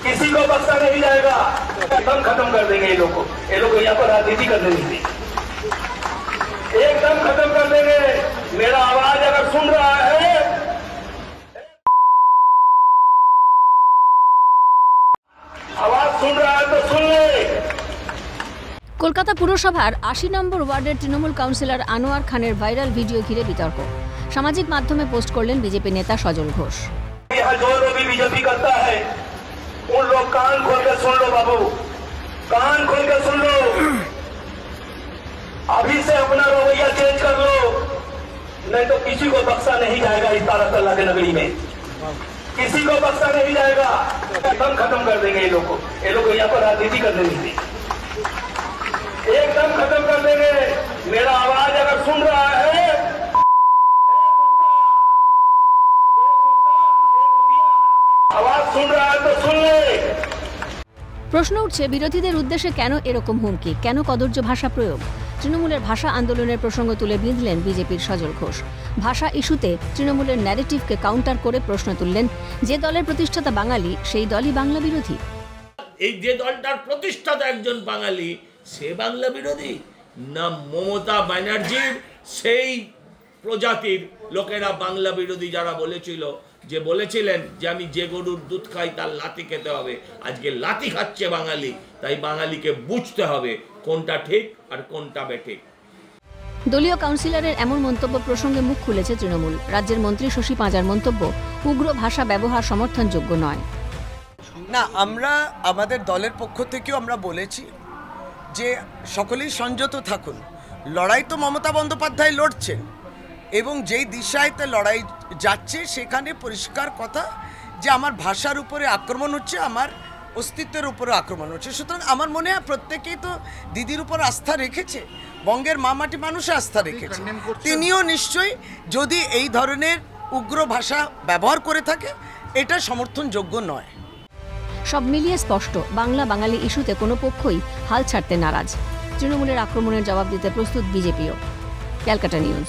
किसी को बख्शा नहीं जाएगा। एकदम खत्म कर देंगे ये लोग को यहाँ पर राजनीति करने नहीं देंगे, एकदम खत्म कर देंगे। मेरा आवाज अगर सुन रहा है, आवाज सुन रहा है तो सुन ले। কলকাতা পুরসভার ৮০ নম্বর ওয়ার্ডের তৃণমূল কাউন্সিলর আনোয়ার খানের ভাইরাল ভিডিও ঘিরে বিতর্ক। সামাজিক মাধ্যমে পোস্ট করলেন বিজেপি নেতা সজল ঘোষ। यहाँ जो लोग भी बीजेपी करता है उन लोग कान खोल के सुन लो बाबू, कान खोल के सुन लो। अभी से अपना रवैया चेंज कर लो, नहीं तो किसी को बख्शा नहीं जाएगा। इस तारतल्ला के नगरी में किसी को बख्शा नहीं जाएगा। एकदम खत्म कर देंगे ये लोग को यहाँ पर राजनीति करने नहीं देंगे, एकदम खत्म कर देंगे। मेरा आवाज अगर सुन रहा है, आवाज सुन रहा है तो सुन ले। প্রশ্ন উঠছে বিরোধীদের উদ্দেশ্যে কেন এরকম হুমকি, কেন কদর্য ভাষা প্রয়োগ। তৃণমূলের ভাষা আন্দোলনের প্রসঙ্গ তুলে বিঁধলেন বিজেপির সজল ঘোষ। ভাষা ইস্যুতে তৃণমূলের ন্যারেটিভকে কাউন্টার করে প্রশ্ন তুললেন, যে দলের প্রতিষ্ঠাতা বাঙালি সেই দলই বাংলা বিরোধী। এই যে দলটার প্রতিষ্ঠাতা একজন বাঙালি, সে বাংলা বিরোধী না মমতা ব্যানার্জির সেই প্রজাতির লোকেরা বাংলা বিরোধী যারা বলেছিলেন যে আমি যে গরুর দুধ খাই তার লাথি খেতে হবে। আজকে লাথি খাচ্ছে বাঙালি, তাই বাঙালিকে বুঝতে হবে কোনটা ঠিক আর কোনটা বেঠিক। দলীয় কাউন্সিলরের এমন মন্তব্য প্রসঙ্গে মুখ খুলেছে তৃণমূল। রাজ্যের মন্ত্রী শশী পাঁজার মন্তব্য, উগ্র ভাষা ব্যবহার সমর্থনযোগ্য নয়। না, আমরা আমাদের দলের পক্ষ থেকেও আমরা বলেছি যে সকলেই সংযত থাকুন। লড়াই তো মমতা বন্দ্যোপাধ্যায় লড়ছেন এবং যেই দিশায় লড়াই যাচ্ছে সেখানে পরিষ্কার কথা যে আমার ভাষার উপরে আক্রমণ হচ্ছে, আমার অস্তিত্বের উপরে আক্রমণ হচ্ছে। সুতরাং আমার মনে হয় প্রত্যেকেই তো দিদির উপর আস্থা রেখেছে, বঙ্গের মামাটি মানুষে আস্থা রেখেছে। তিনিও নিশ্চয়ই যদি এই ধরনের উগ্র ভাষা ব্যবহার করে থাকে, এটা সমর্থনযোগ্য নয়। সব মিলিয়ে স্পষ্ট, বাংলা বাঙালি ইস্যুতে কোনো পক্ষই হাল ছাড়তে নারাজ। তৃণমূলের আক্রমণের জবাব দিতে প্রস্তুত বিজেপিও। ক্যালকাটা নিউজ।